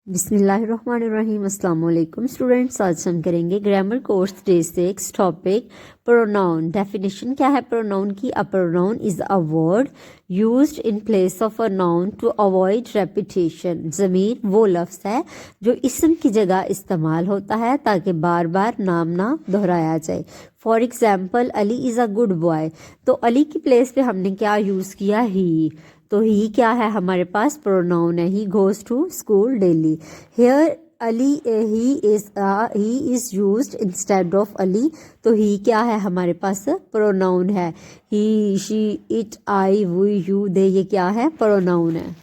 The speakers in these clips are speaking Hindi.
बिस्मिल्लाहिर्रहमानिर्रहीम अस्सलाम वालेकुम स्टूडेंट्स। आज हम करेंगे grammar course day 6 topic pronoun. Definition क्या है प्रोनाउन की? A pronoun is a word used in place of a noun to avoid repetition. ज़मीर वो लफ्ज़ है जो इसम की जगह इस्तेमाल होता है ताकि बार बार नाम ना दोहराया जाए। For example Ali is a good boy, तो अली की प्लेस पे हमने क्या यूज़ किया? ही। तो ही क्या है हमारे पास? प्रोनाउन है। He goes to school daily. Here Ali he is used instead of Ali, तो ही क्या है हमारे पास? प्रोनाउन है। He she it I we you they ये क्या है? प्रोनाउन है।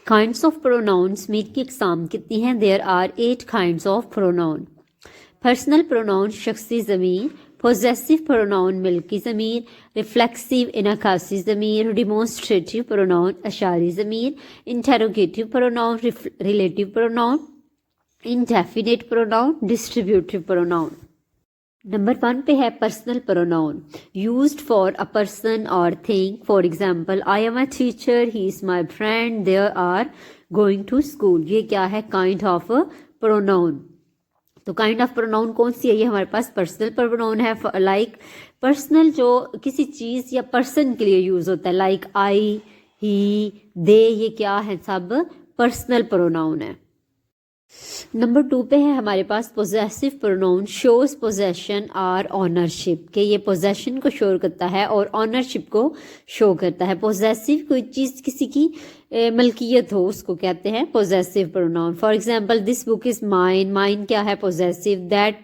काइंड्स ऑफ प्रोनाउंस मीट की इकसाम कितनी हैं? There are 8 kinds of pronoun. Personal pronoun शख्सी ज़मीर, पोजेसिव प्रोनाउन मिल्की ज़मीर, रिफ्लेक्सिव इनकासी ज़मीर, डिमोन्स्ट्रेटिव प्रोनाउन अशारी ज़मीर, interrogative pronoun, relative pronoun, indefinite pronoun, distributive pronoun. Number 1 पे है personal pronoun used for a person और thing. For example I am a teacher, he is my friend, there are going to school. ये क्या है? Kind of pronoun. तो काइंड ऑफ प्रोनाउन कौन सी है? ये हमारे पास पर्सनल प्रोनाउन है। लाइक पर्सनल जो किसी चीज़ या पर्सन के लिए यूज़ होता है, लाइक आई, ही, दे, ये क्या है? सब पर्सनल प्रोनाउन है। नंबर 2 पे है हमारे पास पोजेसिव प्रोनाउन शोज पोजेशन और ऑनरशिप, के ये पोजेशन को शो करता है और ऑनरशिप को शो करता है। पोजेसिव कोई चीज़ किसी की मलकियत हो उसको कहते हैं possessive pronoun. For example this book is mine, mine क्या है? Possessive. That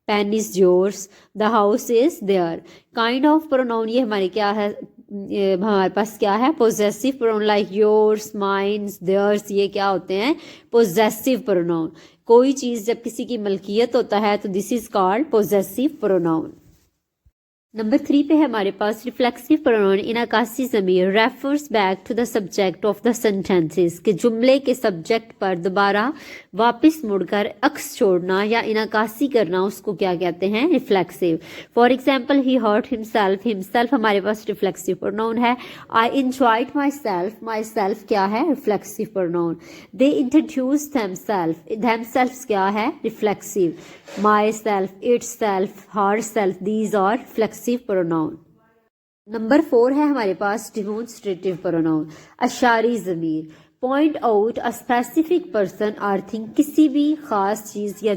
pen is yours, the house is their. Kind of pronoun ये हमारे क्या है? हमारे पास क्या है? Possessive pronoun like yours, mines, theirs, ये क्या होते हैं? Possessive pronoun. कोई चीज़ जब किसी की मलकियत होता है तो this is called possessive pronoun. Number 3 पे है हमारे पास reflexive pronoun इनकासी Zamir refers back to the subject of the sentences, के जुमले के सब्जेक्ट पर दोबारा वापस मुड़कर अक्स छोड़ना या इनकासी करना, उसको क्या कहते हैं? Reflexive. For example he hurt himself, himself हमारे पास रिफ्लेक्सिव प्रोनाउन है। I enjoyed myself, myself क्या है? Reflexive pronoun. They introduce themselves, themselves क्या है? Reflexive. Myself, itself, herself, these are reflexive pronoun. Number 4 है हमारे पास डिमोन्स्ट्रेटिव प्रोनाउन अशारी ज़मीर point out a specific person और थिंग, किसी भी ख़ास चीज़ या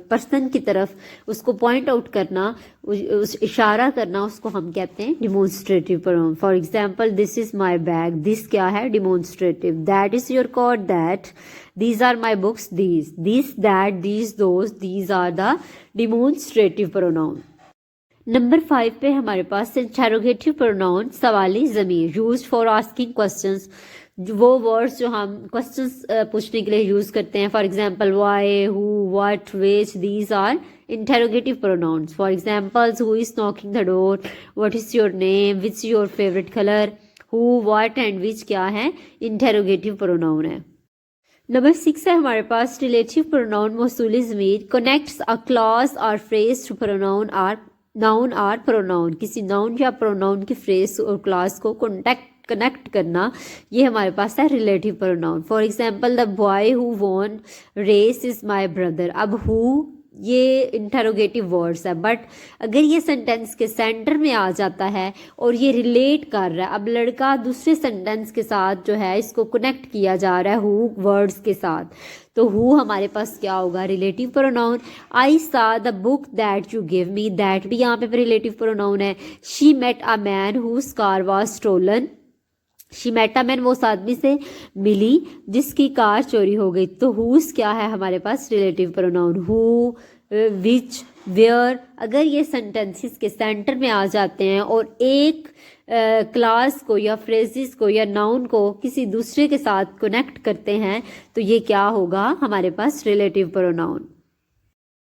पर्सन की तरफ उसको पॉइंट आउट करना, उस इशारा करना, उसको हम कहते हैं demonstrative pronoun. For example this is my bag, this क्या है? Demonstrative. That is your coat, that. these are my books, these, this, that, these, those, these are the demonstrative pronoun। Number 5 पे हमारे पास इंटेरोगेटिव प्रोनाउन सवाली ज़मीर यूज्ड फॉर आस्किंग क्वेश्चंस, वो वर्ड्स जो हम क्वेश्चंस पूछने के लिए यूज़ करते हैं। For example why, who, what, which, these are interrogative pronouns. For examples who is knocking the door, what is your name, which is your favourite colour. Who, what and which क्या है? इंटेरोगेटिव प्रोनाउन है। नंबर 6 है हमारे पास रिलेटिव प्रोनाउन मौसूली ज़मीर कनेक्ट्स अ क्लॉज और phrase to pronoun or noun or pronoun, किसी नाउन या प्रोनाउन की फ्रेज और क्लॉज को कनेक्ट करना, ये हमारे पास है relative pronoun. For example the boy who won race is my brother. अब हु ये इंटरोगेटिव वर्ड्स है, बट अगर ये सेंटेंस के सेंटर में आ जाता है और ये रिलेट कर रहा है, अब लड़का दूसरे सेंटेंस के साथ जो है इसको कनेक्ट किया जा रहा है हु वर्ड्स के साथ, तो हु हमारे पास क्या होगा? Relative pronoun. I saw the book that you give me, that भी यहाँ पे रिलेटिव प्रोनाउन है। She met a man whose car was stolen, she met a man वो उस आदमी से मिली जिसकी कार चोरी हो गई, तो हुज क्या है हमारे पास? Relative pronoun. Who, which, where, अगर ये सेंटेंसेस के सेंटर में आ जाते हैं और एक क्लास को या फ्रेजेस को या नाउन को किसी दूसरे के साथ कनेक्ट करते हैं, तो ये क्या होगा हमारे पास? Relative pronoun.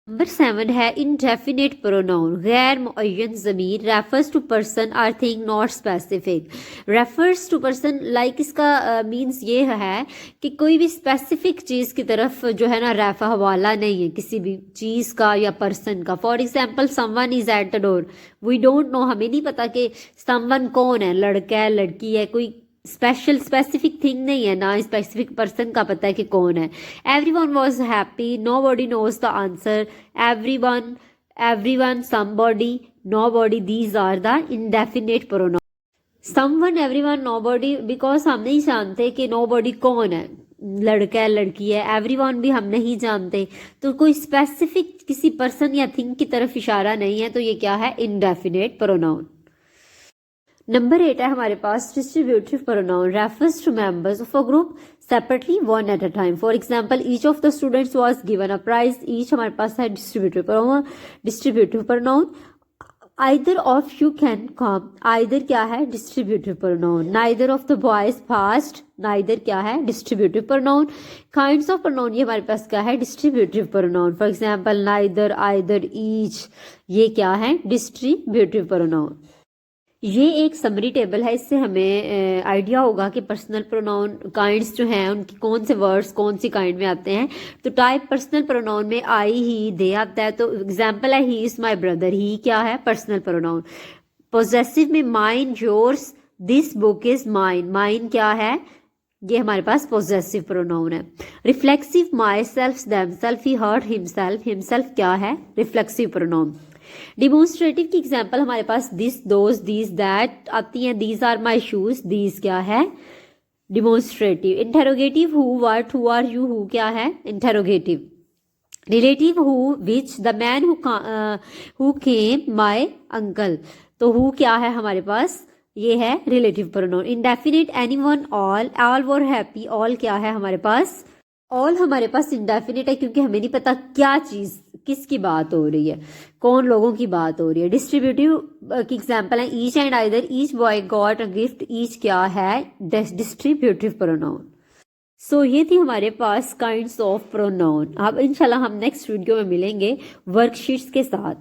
नंबर 7 है इंडेफिनिट प्रोनाउन गैर मुअय्यन ज़मीर रेफर्स टू पर्सन और thing not specific. Refers to person like इसका मीन्स ये है कि कोई भी स्पेसिफिक चीज़ की तरफ जो है ना रेफा हवाला नहीं है किसी भी चीज़ का या पर्सन का। For example someone is at the door, we don't know, हमें नहीं पता कि समवन कौन है, लड़का है, लड़की है, कोई स्पेसिफिक थिंग नहीं है, ना स्पेसिफिक पर्सन का पता है कि कौन है। Everyone was happy, nobody knows the answer, everyone, somebody, nobody, these are the indefinite pronoun. Someone, everyone, nobody, because हम नहीं जानते कि नोबॉडी कौन है, लड़का है लड़की है। एवरीवन भी हम नहीं जानते, तो कोई स्पेसिफिक किसी पर्सन या थिंग की तरफ इशारा नहीं है, तो ये क्या है, इनडेफिनेट प्रोनाउन। नंबर 8 है हमारे पास distributive pronoun refers to members of a group separately one at a time. For example, each of the students was given a prize. Each हमारे पास है distributive pronoun. Either of you can come, either क्या है, distributive pronoun. Neither of the boys fast, neither क्या है, distributive pronoun. Kinds of pronoun, ये हमारे पास क्या है, distributive pronoun. For example, neither, either, each, ये क्या है, डिस्ट्रीब्यूटिव प्रोनाउन। ये एक समरी टेबल है, इससे हमें आइडिया होगा कि पर्सनल प्रोनाउन काइंड्स जो हैं उनकी कौन से वर्ड्स कौन सी काइंड में आते हैं। तो टाइप पर्सनल प्रोनाउन में आई, ही, दे आता है। तो एग्जांपल है, he is my brother, he क्या है, पर्सनल प्रोनाउन। पोजेसिव में mine, yours, this book is mine, mine क्या है, ये हमारे पास पोजेसिव प्रोनाउन है। Reflexive, myself, themself, he, hurt, himself, himself क्या है, रिफ्लेक्सिव प्रोनाउन। डिमोन्स्ट्रेटिव की एग्जाम्पल हमारे पास दिस, दोज, दीज, दैट आती हैं। These are my shoes, these क्या है, demonstrative. Interrogative, who, what, who are you, who क्या है, interrogative. Relative, who, which, the man who came, my uncle, तो हु क्या है हमारे पास, ये है relative pronoun. Indefinite, anyone, all were happy, all क्या है हमारे पास, ऑल हमारे पास इंडेफिनिट है क्योंकि हमें नहीं पता क्या चीज किसकी बात हो रही है, कौन लोगों की बात हो रही है। डिस्ट्रीब्यूटिव की एग्जांपल है each and either, each boy got a gift, each क्या है, डिस्ट्रीब्यूटिव प्रोनाउन। सो ये थी हमारे पास काइंड्स ऑफ प्रोनाउन। अब इंशाल्लाह हम नेक्स्ट वीडियो में मिलेंगे वर्कशीट्स के साथ।